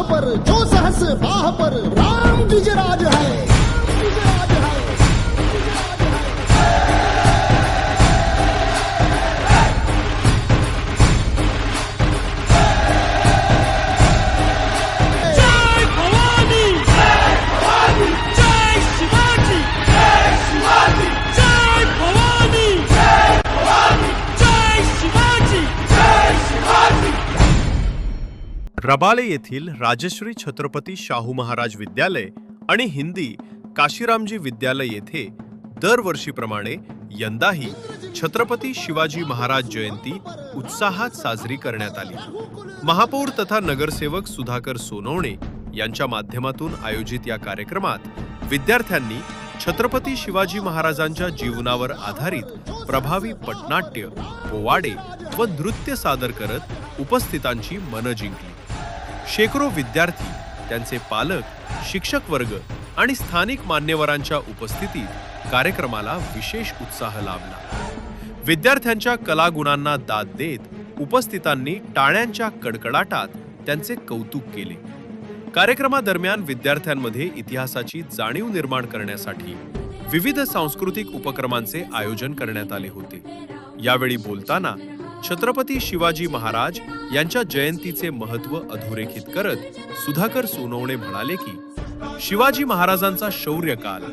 पर जो सहस बाह पर राम गिजराज है, गिजराज है, गिजराज है। जय भवानी, जय भवानी, जय शिवाजी, जय शिवाजी, जय भवानी, जय भवानी, जय शिवाजी, जय शिवाजी। रबाले येथील राजश्री छत्रपती शाहू महाराज विद्यालय आणि हिंदी काशीरामजी विद्यालय येथे दरवर्षीप्रमाणे यंदाही छत्रपती शिवाजी महाराज जयंती उत्साहात साजरी करण्यात आली। महापौर तथा नगरसेवक सुधाकर सोनवणे यांच्या माध्यमातून आयोजित या कार्यक्रमात विद्यार्थ्यांनी छत्रपती शिवाजी महाराजांच्या जीवनावर आधारित प्रभावी पटनाट्य, पोवाडे व नृत्य सादर करत उपस्थितांची मन जिंकली। शेकडो विद्यार्थी, त्यांचे पालक, शिक्षक वर्ग आणि स्थानिक मान्यवरांच्या उपस्थितीत कार्यक्रमाला विशेष उत्साह लाभला। विद्यार्थ्यांच्या कलागुणांना दाद देत उपस्थितांनी टाळ्यांच्या कडकडाटात त्यांचे कौतुक केले। कार्यक्रमादरम्यान विद्यार्थ्यांमध्ये इतिहासाची जाणीव निर्माण करण्यासाठी विविध सांस्कृतिक उपक्रमांचे आयोजन करण्यात आले होते। यावेळी बोलताना छत्रपती शिवाजी महाराज यांच्या जयंतीचे महत्त्व अधोरेखित करत सुधाकर सोनवणे म्हणाले की शिवाजी महाराजांचा शौर्यकाल,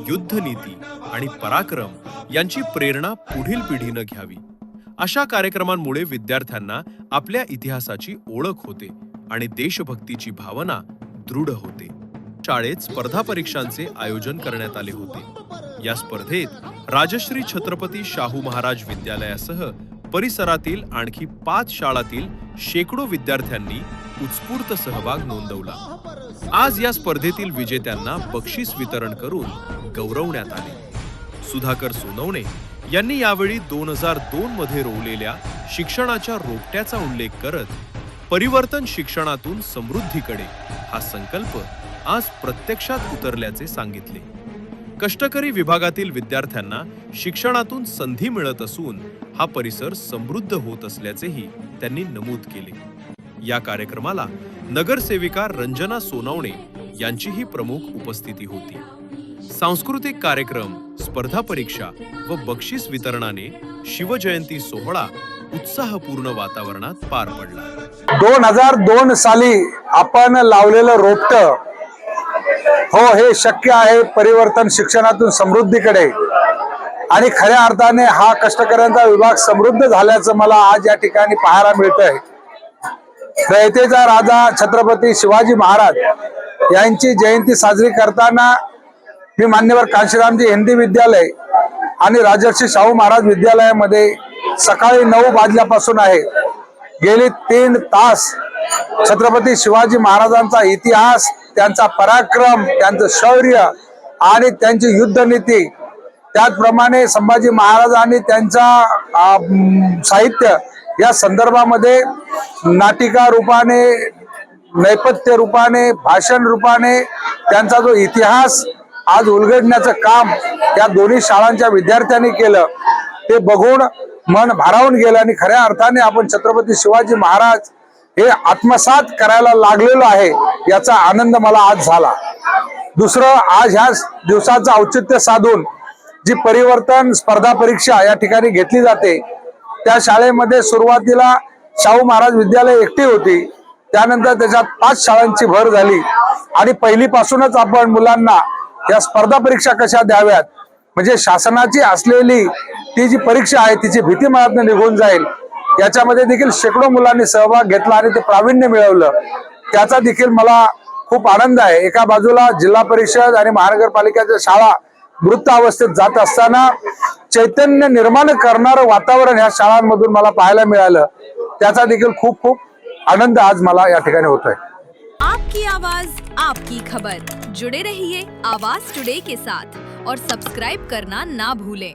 युद्धनीती आणि पराक्रम यांची प्रेरणा पुढील पिढीनं घ्यावी। अशा कार्यक्रमांमुळे विद्यार्थ्यांना आपल्या इतिहासाची ओळख होते आणि देशभक्तीची भावना दृढ होते। शाळेत स्पर्धा परीक्षांचे आयोजन करण्यात आले होते। या स्पर्धेत राजश्री छत्रपती शाहू महाराज विद्यालयासह परिसरातील आणखी 5 शाळांतील शेकडो विद्यार्थ्यांनी उत्स्फूर्त सहभाग नोंदवला। आज या स्पर्धेतील विजेत्यांना बक्षीस वितरण करून गौरवण्यात आले। सुधाकर सोनवणे यांनी यावेळी 2002 मध्ये रोवलेल्या शिक्षणाच्या रोपट्याचा उल्लेख करत परिवर्तन शिक्षणातून समृद्धीकडे हा संकल्प आज प्रत्यक्षात उतरल्याचे सांगितले। कष्टकरी विभागातील विद्यार्थ्यांना शिक्षणातून संधी मिळत असून हा परिसर समृद्ध होत असल्याचेही त्यांनी नमूद केले। या कार्यक्रमाला नगरसेविका रंजना सोनवणे यांचीही प्रमुख उपस्थिती होती। सांस्कृतिक कार्यक्रम, स्पर्धा परीक्षा व बक्षीस वितरणाने शिवजयंती सोहळा उत्साहपूर्ण वातावरणात पार पडला। 2002 साली आपण लावलेलं रोपटं, हो हे शक्य आहे परिवर्तन शिक्षणातून समृद्धीकडे, आणि खऱ्या अर्थाने हा कष्टकऱ्यांचा विभाग समृद्ध झाल्याचं मला आज या ठिकाणी पाहायला मिळतंय। रयतेचा राजा छत्रपती शिवाजी महाराज यांची जयंती साजरी करताना मी मान्यवर काशीरामजी हिंदी विद्यालय आणि राजर्षी शाहू महाराज विद्यालयामध्ये सकाळी 9 वाजल्यापासून आहे। गेली 3 तास छत्रपती शिवाजी महाराजांचा इतिहास, त्यांचा पराक्रम, त्यांचं शौर्य आणि त्यांची युद्धनीती, त्याचप्रमाणे संभाजी महाराजांनी त्यांचा साहित्य या संदर्भामध्ये नाटिका रूपाने, नैपथ्य रूपाने, भाषण रूपाने त्यांचा जो इतिहास आज उलगडण्याचं काम या दोन्ही शाळांच्या विद्यार्थ्यांनी केलं, ते बघून मन भारावून गेलं आणि खऱ्या अर्थाने आपण छत्रपती शिवाजी महाराज हे आत्मसात करायला लागलेलो आहे याचा आनंद मला आज झाला। दुसरं, आज ह्या दिवसाचं औचित्य साधून जी परिवर्तन स्पर्धा परीक्षा या ठिकाणी घेतली जाते, त्या शाळेमध्ये सुरुवातीला शाहू महाराज विद्यालय एकटी होती, त्यानंतर त्याच्यात 5 शाळांची भर झाली आणि पहिलीपासूनच आपण मुलांना या स्पर्धा परीक्षा कशा द्याव्यात, म्हणजे शासनाची असलेली ती जी परीक्षा आहे तिची भीती मनातून निघून जाईल, याच्यामध्ये देखील शेकडो मुलांनी सहभाग घेतला आणि ते प्रावीण्य मिळवलं, त्याचा देखील मला खूप आनंद आहे। एका बाजूला जिल्हा परिषद आणि महानगरपालिकेच्या शाळा मृत अवस्थेत जात असताना चैतन्य निर्माण करणारं वातावरण ह्या शाळांमधून मला पाहायला मिळालं, त्याचा देखील खूप खूप आनंद आज मला या ठिकाणी होतोय। आपकी आवाज, आपकी खबर, जुड़े रहिए आवाज टुडे के साथ और सब्सक्राइब करना ना भूलें।